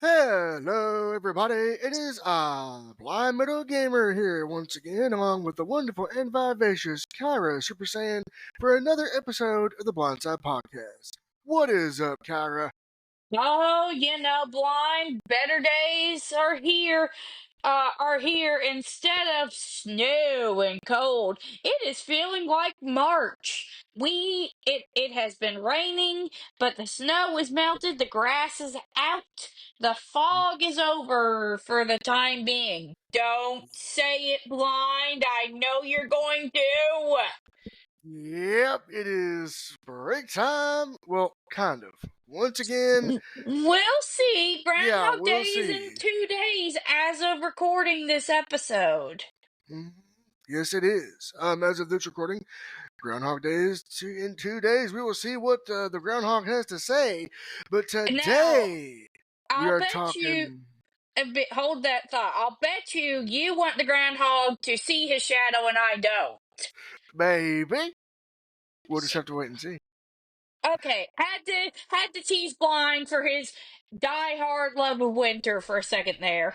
Hello, everybody. It is Blind Metal Gamer here once again, along with the wonderful and vivacious Kaira Super Saiyan for another episode of the Blindside Podcast. What is up, Kaira? Oh, blind, better days are here instead of snow and cold. It is feeling like March. It has been raining, but the snow is melted, the grass is out, the fog is over for the time being. Don't say it, blind. I know you're going to. Yep, it is break time. Well, kind of. Once again, We'll see. yeah, Groundhog we'll Day is in see. 2 days as of recording this episode. Mhm. Yes, it is. As of this recording, Groundhog Day is in 2 days. We will see what the groundhog has to say. But Now, today, we I'll are bet you talking. a bit. Hold that thought. I'll bet you want the groundhog to see his shadow, and I don't. Maybe. We'll just have to wait and see. Okay, had to tease blind for his die-hard love of winter for a second there.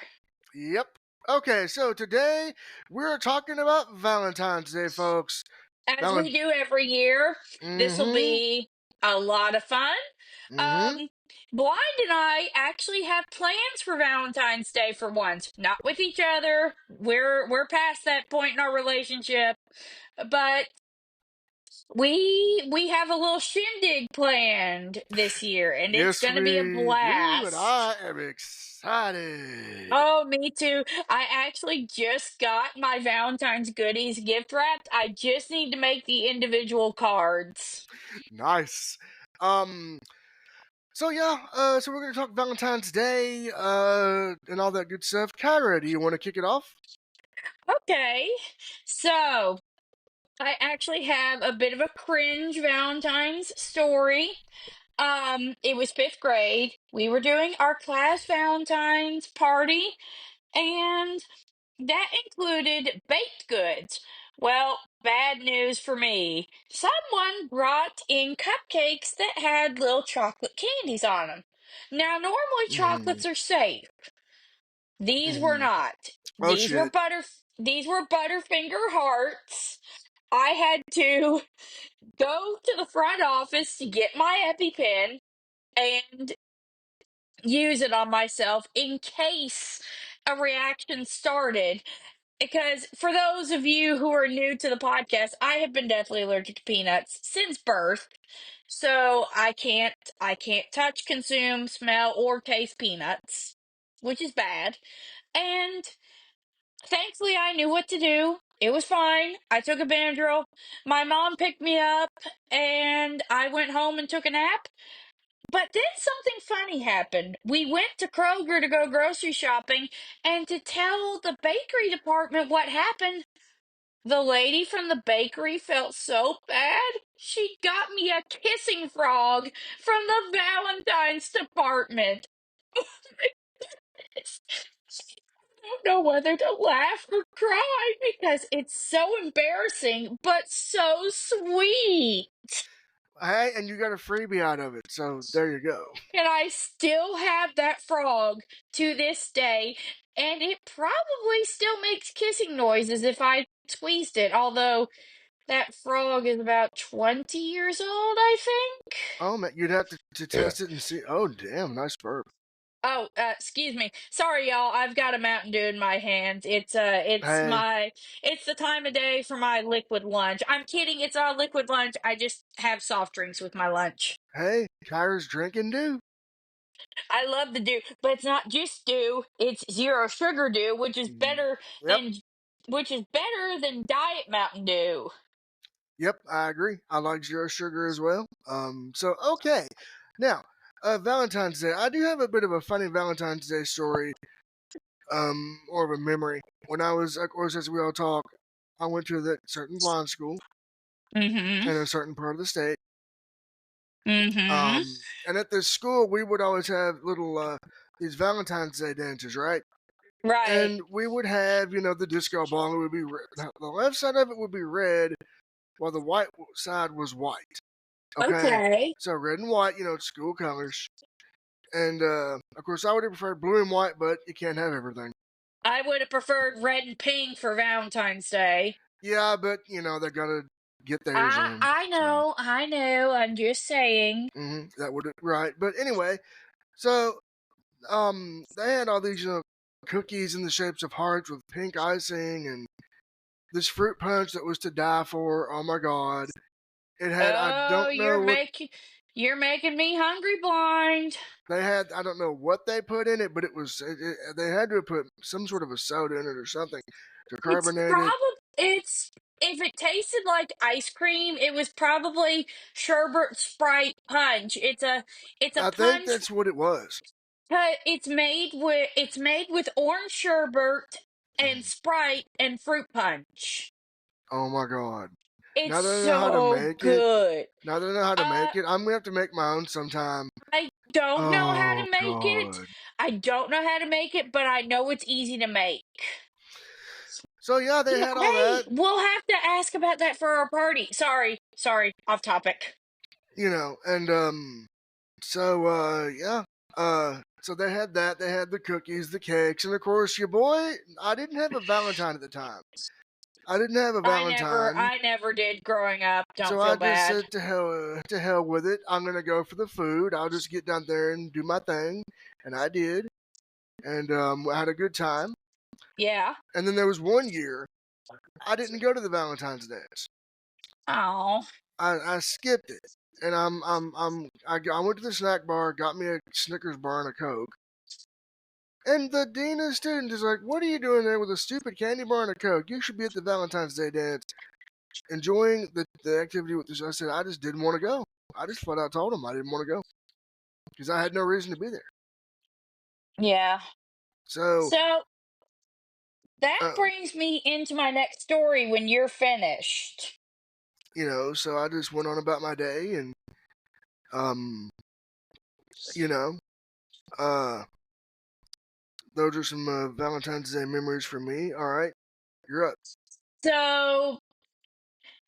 Yep. Okay, so today we're talking about Valentine's Day, folks. As we Valent. do every year. This will Mm-hmm. be a lot of fun. Mm-hmm. Um, Blind and I actually have plans for Valentine's Day for once. Not with each other. We're past that point in our relationship, but we have a little shindig planned this year, and it's Yes, going to be a we do, and blast. I am excited. Oh, me too. I actually just got my Valentine's goodies gift wrapped. I just need to make the individual cards. Nice. Um. So yeah. So we're gonna talk Valentine's Day. And all that good stuff. Kyra, do you want to kick it off? Okay, so I actually have a bit of a cringe Valentine's story. It was fifth grade. We were doing our class Valentine's party, and that included baked goods. Well, bad news for me. Someone brought in cupcakes that had little chocolate candies on them. Now, normally Mm-hmm. chocolates are safe. These were Mm-hmm. not. Oh These were shit. Butterfinger hearts. I had to go to the front office to get my EpiPen and use it on myself in case a reaction started. Because for those of you who are new to the podcast, I have been deathly allergic to peanuts since birth. So I can't touch, consume, smell, or taste peanuts, which is bad. And thankfully I knew what to do. It was fine. I took a Benadryl. My mom picked me up and I went home and took a nap. But then something funny happened. We went to Kroger to go grocery shopping, and to tell the bakery department what happened, the lady from the bakery felt so bad. She got me a kissing frog from the Valentine's department. I don't know whether to laugh or cry because it's so embarrassing, but so sweet. Hey, and you got a freebie out of it, so there you go. And I still have that frog to this day, and it probably still makes kissing noises if I squeezed it, although that frog is about 20 years old, I think. Oh man, you'd have to test it and see. Oh damn, nice burp. Oh, excuse me. Sorry, y'all. I've got a Mountain Dew in my hand. Hey, It's the time of day for my liquid lunch. I'm kidding. It's not a liquid lunch. I just have soft drinks with my lunch. hey, Kyra's drinking dew. I love the dew, but it's not just dew. It's zero sugar dew, Yep, which is better than Diet Mountain Dew. yep, I agree. I like zero sugar as well. So okay, now, Valentine's Day. I do have a bit of a funny Valentine's Day story. Or of a memory. When I was, of course, as we all talk, I went to that certain blind school Mm-hmm. in a certain part of the state. Mm-hmm. And at this school, we would always have little these Valentine's Day dances, right? Right. And we would have, the disco ball. It would be the left side of it would be red, while the white side was white. Okay, Okay. so red and white, school colors. And of course, I would have preferred blue and white, but you can't have everything. I would have preferred red and pink for Valentine's Day. Yeah, but they gotta get theirs I in. I So know, I know. I'm just saying. that would right. But anyway, so they had all these cookies in the shapes of hearts with pink icing and this fruit punch that was to die for. Oh my god! It had I Oh, don't know what you're making me hungry blind. they had. I don't know what they put in it, but they had to have put some sort of a soda in it or something to It's carbonate it. probably it's if it tasted like ice cream, it was probably sherbet Sprite punch. It's a I think punch. that's what it was. It's made with orange sherbet and Sprite and fruit punch. Oh my god! It's Now that I know how to so make it, good. now that I know how to Uh, make it, I'm gonna have to make my own sometime. I don't know how Oh to make it. god! I don't know how to make it, but I know it's easy to make. So yeah, they Yeah, had all hey, that, we'll have to ask about that for our party. Sorry, off topic. and so yeah, so they had that. They had the cookies, the cakes, and of course, your boy. I didn't have a Valentine at the time. I didn't have a Valentine, I never did growing up. Don't so I feel just bad. said to hell with it. I'm gonna go for the food. I'll just get down there and do my thing, and I did, and I had a good time. Yeah. And then there was one year I didn't go to the Valentine's Days. Oh. I skipped it, and I went to the snack bar, got me a Snickers bar and a Coke. And the dean of students is like, "What are you doing there with a stupid candy bar and a Coke? You should be at the Valentine's Day dance, enjoying the activity with this." I said, "I just didn't want to go. I just flat out told him I didn't want to go because I had no reason to be there." Yeah. So, So that uh, brings me into my next story when you're finished. so I just went on about my day, and um, you know, uh, those are some Valentine's Day memories for me. All right, you're up. So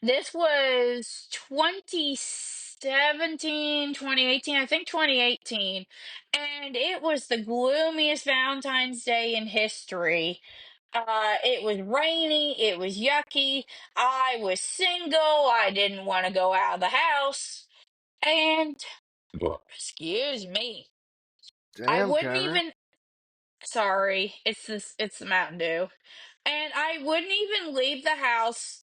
this was 2017, 2018, I think 2018. And it was the gloomiest Valentine's Day in history. It was rainy, it was yucky. I was single, I didn't want to go out of the house. And, excuse me, I Damn, wouldn't Kaira. even, sorry, it's the Mountain Dew. And I wouldn't even leave the house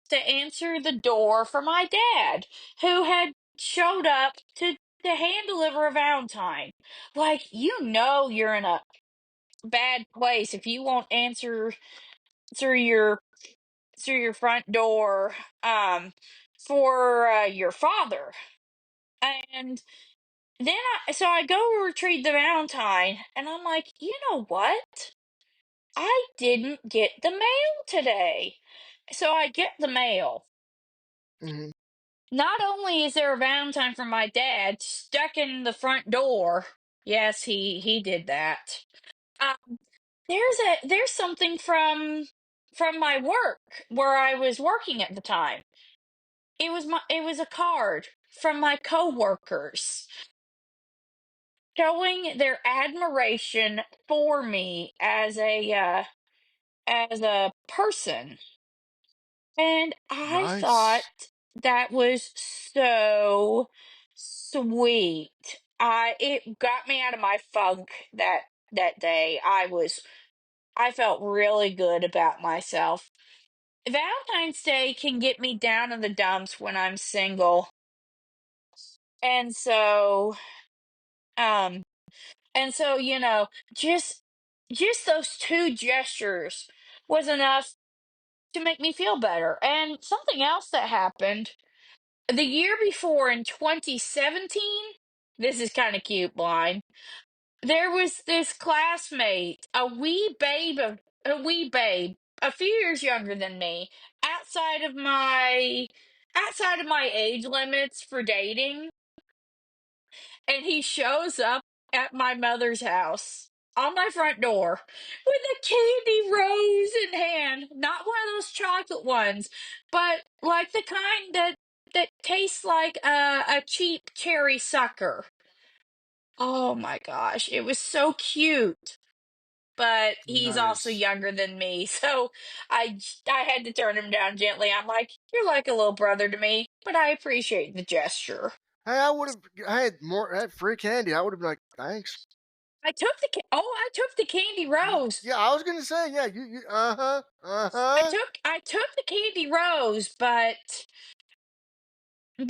to answer the door for my dad, who had showed up to hand deliver a Valentine. Like, you're in a bad place if you won't answer through your through your front door for your father. And then I go retrieve the Valentine, and I'm like, you know what? I didn't get the mail today. So I get the mail. Hmm. Not only is there a Valentine from my dad stuck in the front door, yes, he did that. Um, there's something from my work where I was working at the time. It was a card from my coworkers showing their admiration for me as a person. And I thought Nice. that was so sweet. It got me out of my funk that day. I felt really good about myself. Valentine's Day can get me down in the dumps when I'm single. And so um and so just those two gestures was enough to make me feel better. And something else that happened the year before in 2017, this is kind of cute, blind. There was this classmate, a wee babe, a few years younger than me, outside of my outside of my age limits for dating, and he shows up at my mother's house on my front door with a candy rose in hand, not one of those chocolate ones, but like the kind that tastes like a cheap cherry sucker. Oh my gosh, it was so cute. But he's also Nice. younger than me, so I had to turn him down gently. I'm like, "You're like a little brother to me, but I appreciate the gesture." Hey, I would have. I had more. I had free candy. I would have been like, thanks. I took the candy rose. Yeah, I was gonna say, yeah, you uh-huh. I took the candy rose, but due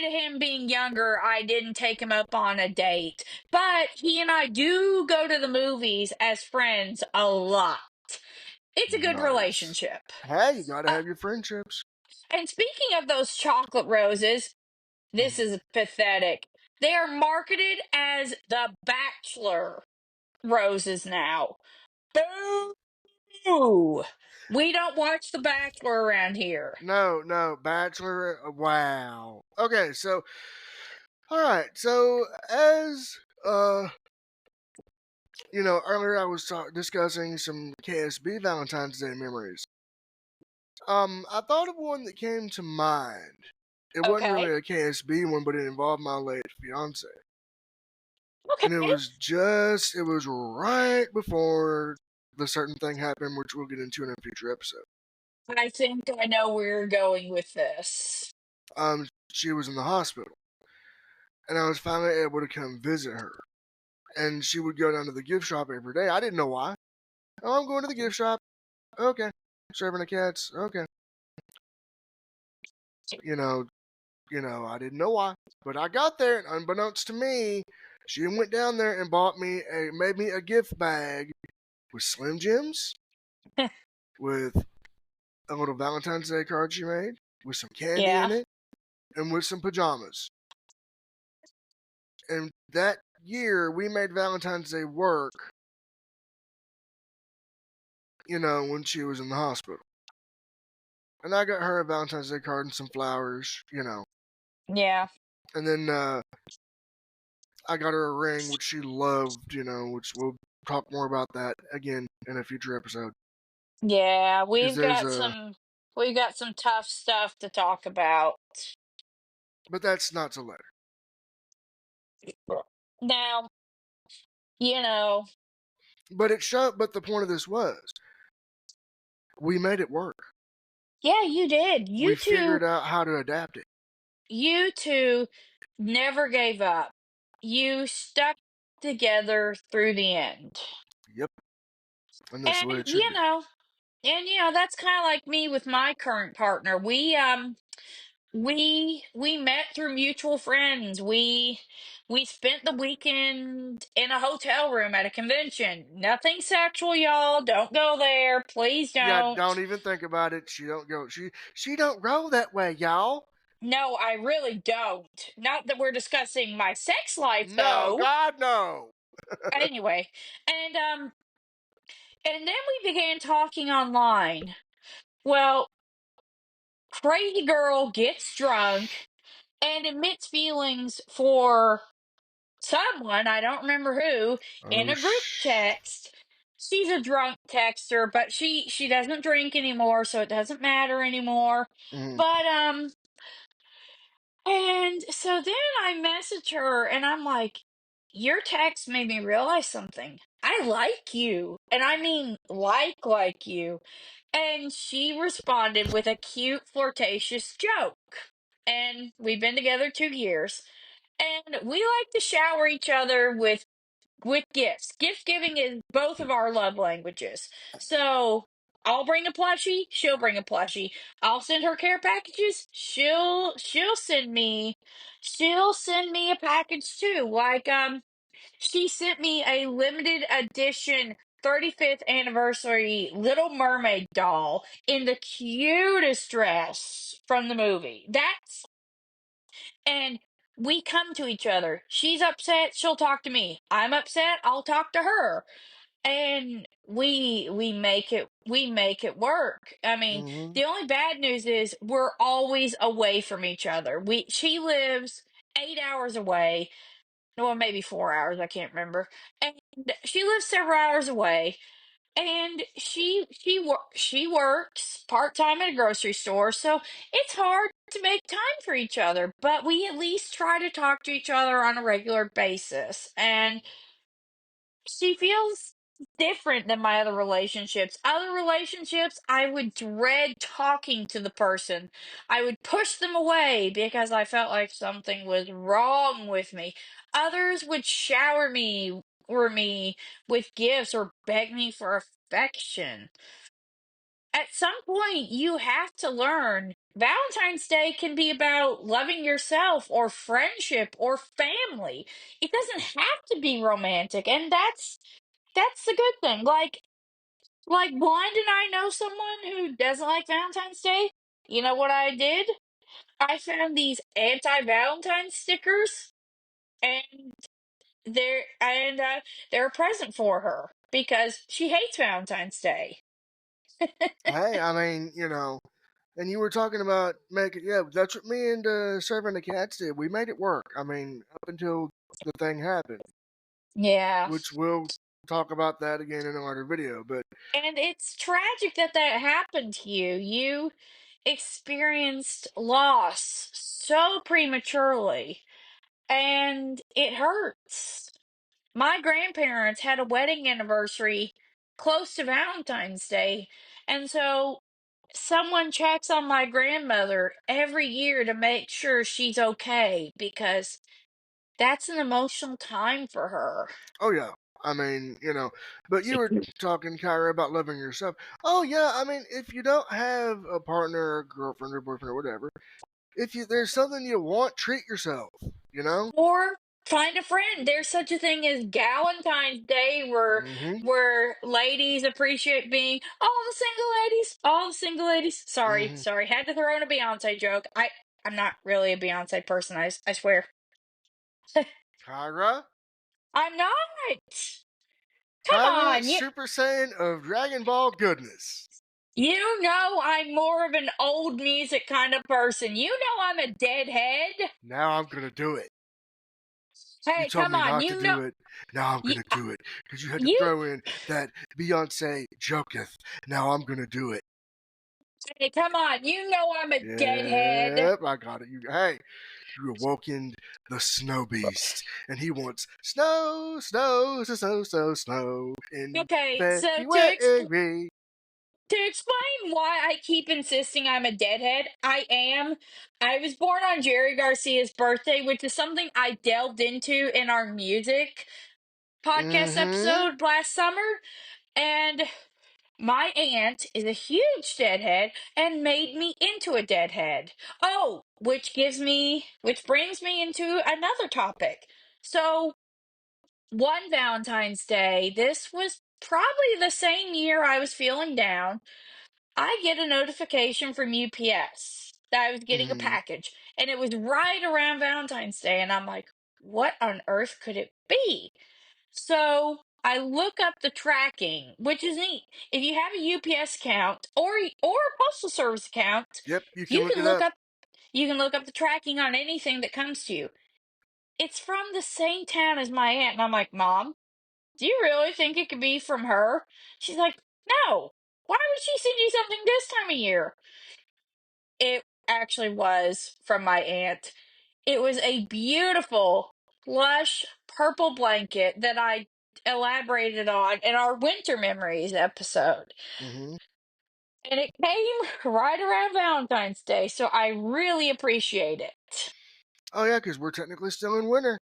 to him being younger, I didn't take him up on a date. But he and I do go to the movies as friends a lot. It's a good Nice. relationship. Hey, you gotta Uh, have your friendships. and speaking of those chocolate roses, this Mhm. is pathetic. They are marketed as the Bachelor roses now. Boo! We don't watch The Bachelor around here. No, no, Bachelor. Wow. Okay, so all right, so as earlier I was discussing some KSB Valentine's Day memories. I thought of one that came to mind. It wasn't Okay. really a KSB one, but it involved my late fiance. And Okay. it was right before the certain thing happened, which we'll get into in a future episode. I think I know where you're going with this. She was in the hospital, and I was finally able to come visit her. And she would go down to the gift shop every day. I didn't know why. Oh, I'm going to the gift shop. Okay. Serving the cats. Okay. You know, I didn't know why. But I got there, and unbeknownst to me, she went down there and made me a gift bag with Slim Jims, with a little Valentine's Day card she made, with some candy Yeah. in it, and with some pajamas. And that year, we made Valentine's Day work, when she was in the hospital. And I got her a Valentine's Day card and some flowers. Yeah. And then I got her a ring, which she loved, which we'll talk more about that again in a future episode. Yeah, Because there's a, we've got some tough stuff to talk about. but that's not so later. Now, you know, But the point of this was, we made it work. yeah, you did. We figured out how to adapt it. You two never gave up. You stuck together through the end. Yep. And that's the way And it should be. that's kind of like me with my current partner. We met through mutual friends. We spent the weekend in a hotel room at a convention. Nothing sexual, y'all. Don't go there. Please Yeah, don't. don't even think about it. She don't roll that way, y'all. No, I really don't. Not that we're discussing my sex life No, though. God no. Anyway, and and then we began talking online. Well, crazy girl gets drunk and admits feelings for someone, I don't remember who, in Oh a group text. She's a drunk texter, but she doesn't drink anymore, so it doesn't matter anymore. mm, But and so then I message her and I'm like, your text made me realize something. I like you. And I mean like you. And she responded with a cute flirtatious joke. And we've been together 2 years. And we like to shower each other with gifts. Gift giving is both of our love languages. So I'll bring a plushie, she'll bring a plushie. I'll send her care packages, she'll send me a package too. Like she sent me a limited edition 35th anniversary Little Mermaid doll in the cutest dress from the movie. And we come to each other. She's upset, she'll talk to me. I'm upset, I'll talk to her. And we make it work. I mean, mm-hmm. the only bad news is we're always away from each other. We She lives 8 hours away. Well, maybe 4 hours, I can't remember. And she lives several hours away. and she works part-time at a grocery store, so it's hard to make time for each other, but we at least try to talk to each other on a regular basis. And she feels different than my other relationships. Other relationships, I would dread talking to the person. I would push them away because I felt like something was wrong with me. Others would shower me or me with gifts or beg me for affection. At some point, you have to learn Valentine's Day can be about loving yourself or friendship or family. It doesn't have to be romantic, and that's the good thing. Like Blind and I know someone who doesn't like Valentine's Day. You know what I did? I found these anti-Valentine stickers, and they're a present for her because she hates Valentine's Day. Hey, I mean, and you were talking about making, yeah, that's what me and Serving the Cats did. We made it work. I mean, up until the thing happened, Yeah. which we'll talk about that again in another video. But And it's tragic that that happened to you. You experienced loss so prematurely, and it hurts. My grandparents had a wedding anniversary close to Valentine's Day, and so someone checks on my grandmother every year to make sure she's okay because that's an emotional time for her. oh yeah, I mean, but you were talking, Kyra, about loving yourself. Oh yeah, I mean, if you don't have a partner, or girlfriend, or boyfriend, or whatever, if there's something you want, treat yourself. You know. Or find a friend. There's such a thing as Valentine's Day Mm-hmm. where ladies appreciate being all the single ladies. All the single ladies. Sorry, Mm-hmm. sorry. Had to throw in a Beyonce joke. I'm not really a Beyonce person, I swear. Kyra, I'm not. Come Kyra, on. Super Saiyan of Dragon Ball goodness. You know I'm more of an old music kind of person. You know I'm a deadhead. Now I'm gonna do it. You Hey, told come me on. not to do it. Now I'm You, gonna do it because you had to you throw in that Beyonce joketh. Now I'm gonna do it. hey, come on. You know I'm a deadhead. Yep, I got it. Hey, you awokened the snow beast, and he wants snow, snow, snow, snow, snow, snow in Okay, so February. to explain why I keep insisting I'm a deadhead, I am. I was born on Jerry Garcia's birthday, which is something I delved into in our music podcast Mm-hmm. episode last summer. And my aunt is a huge deadhead and made me into a deadhead. Oh, which brings me into another topic. So, one Valentine's Day, this was probably the same year I was feeling down. I get a notification from UPS that I was getting a Mm-hmm. package, and it was right around Valentine's Day, and I'm like, what on earth could it be? So I look up the tracking, which is neat. If you have a UPS account or a postal service account, Yep, you can you look can it look up. up you can look up the tracking on anything that comes to you. It's from the same town as my aunt, and I'm like, Mom, do you really think it could be from her? She's like, no. Why would she send you something this time of year? It actually was from my aunt. It was a beautiful, plush purple blanket that I elaborated on in our winter memories episode. Mm-hmm. And it came right around Valentine's Day, so I really appreciate it. Oh yeah, because we're technically still in winter.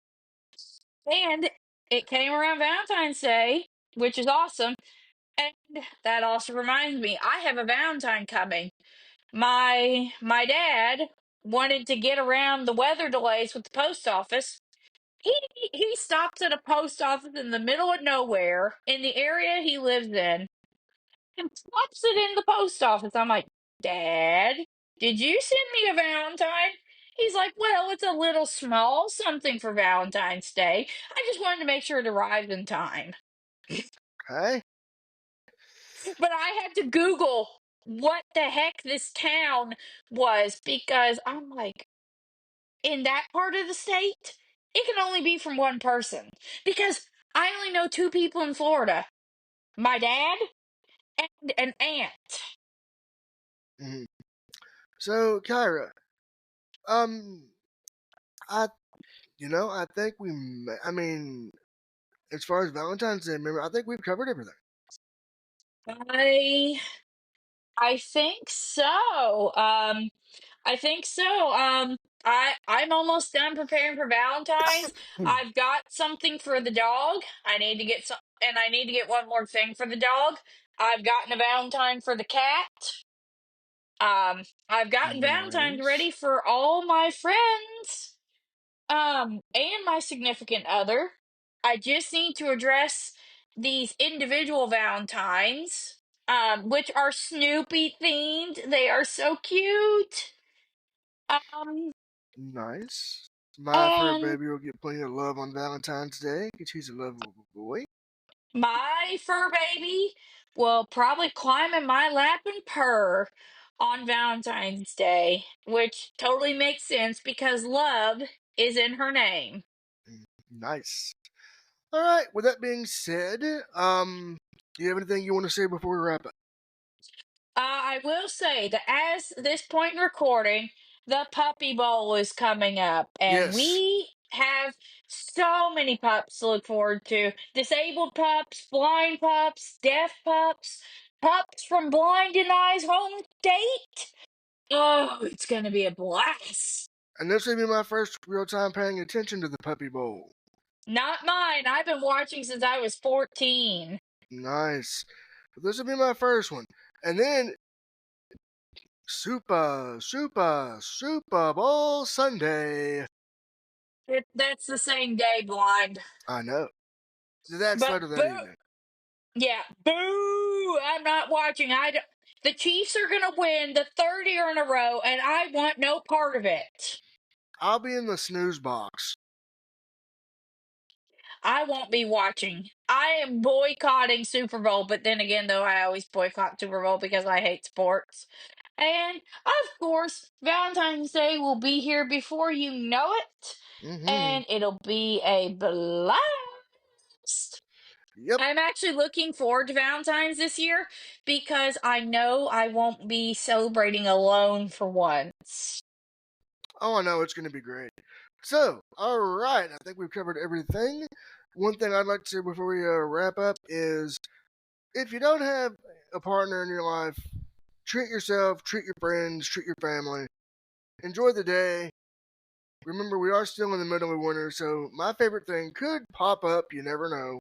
And it came around Valentine's Day, which is awesome. And that also reminds me, I have a Valentine coming. My dad wanted to get around the weather delays with the post office. He he stops at a post office in the middle of nowhere in the area he lives in and plops it in the post office. I'm like, Dad, did you send me a Valentine? He's like, well, it's a little small something for Valentine's Day. I just wanted to make sure it arrived in time. Okay. But I had to Google what the heck this town was because I'm like, in that part of the state, it can only be from one person. Because I only know two people in Florida, my dad and an aunt. Mhm. So, Kyra, um, I, I think I mean, as far as Valentine's Day, remember, I think we've covered everything. I I think so. I think so. I'm almost done preparing for Valentine's. I've got something for the dog. I need to get some, and I need to get one more thing for the dog. I've gotten a Valentine for the cat. I've gotten Valentine's Nice. ready for all my friends. And my significant other. I just need to address these individual Valentines, which are Snoopy themed. They are so cute. Um, Nice. My fur and baby will get plenty of love on Valentine's Day because he's a lovable boy. my fur baby will probably climb in my lap and purr on Valentine's Day, which totally makes sense because love is in her name. Nice. All right. With that being said, do you have anything you want to say before we wrap up? I will say that as this point in recording, the Puppy Bowl is coming up, and Yes. we have so many pups to look forward to. Disabled pups, blind pups, deaf pups, pups from Blind and I's home state. Oh, it's gonna be a blast. And this will be my first real time paying attention to the Puppy Bowl. Not mine. I've been watching since I was 14. Nice. This will be my first one. And then Super Bowl Sunday. That's the same day, blind. I know. That's But later that boo, evening. yeah, boo! I'm not watching. The Chiefs are gonna win the third year in a row, and I want no part of it. I'll be in the snooze box. I won't be watching. I am boycotting Super Bowl, but then again, though, I always boycott Super Bowl because I hate sports. And of course, Valentine's Day will be here before you know it, Mm-hmm. and it'll be a blast. Yep. I'm actually looking forward to Valentine's this year because I know I won't be celebrating alone for once. Oh, I know it's going to be great. So, all right. I think we've covered everything. One thing I'd like to say before we wrap up is if you don't have a partner in your life, treat yourself, treat your friends, treat your family. Enjoy the day. Remember, we are still in the middle of winter, so my favorite thing could pop up. You never know.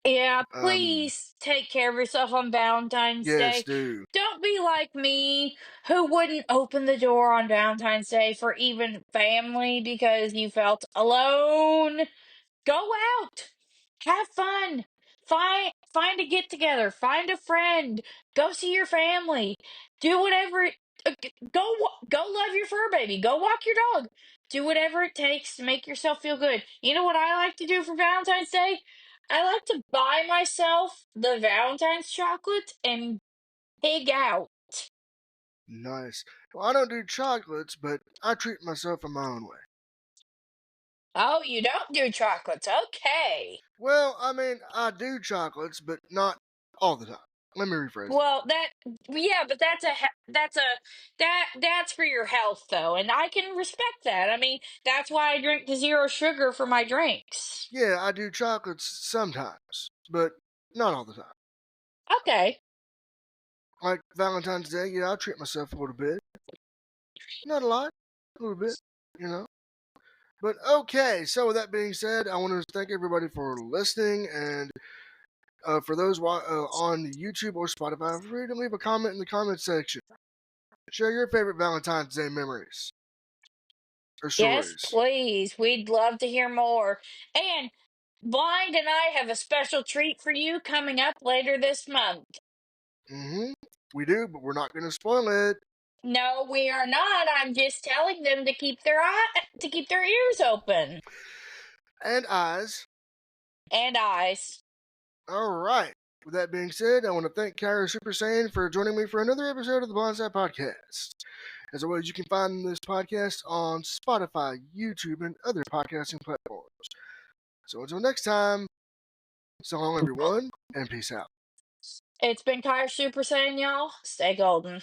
Yeah, Um, please take care of yourself on Valentine's yes, Day. do. Don't be like me, who wouldn't open the door on Valentine's Day for even family because you felt alone. Go out, have fun, find a get together, find a friend, go see your family, do whatever. Go love your fur baby, go walk your dog, do whatever it takes to make yourself feel good. You know what I like to do for Valentine's Day? I like to buy myself the Valentine's chocolate and pig out. Nice. Well, I don't do chocolates, but I treat myself in my own way. Oh, you don't do chocolates? Okay. Well, I mean, I do chocolates, but not all the time. Let me rephrase that. Well, yeah, but that's for your health though, and I can respect that. I mean, that's why I drink the zero sugar for my drinks. Yeah, I do chocolates sometimes, but not all the time. Okay. Like Valentine's Day, yeah, I'll treat myself a little bit. Not a lot, a little bit, you know. But okay, so with that being said, I want to thank everybody for listening, and for those on YouTube or Spotify, feel free to leave a comment in the comment section. Share your favorite Valentine's Day memories or Yes, stories. please. We'd love to hear more. And Blind and I have a special treat for you coming up later this month. Mm-hmm. We do, but we're not going to spoil it. No, we are not. I'm just telling them to keep their ears open And eyes. and eyes. All right. With that being said, I want to thank Kaira Super Saiyan for joining me for another episode of the Bonsai Podcast. As always, you can find this podcast on Spotify, YouTube, and other podcasting platforms. So until next time, so long everyone, and peace out. It's been Kaira Super Saiyan, y'all. Stay golden.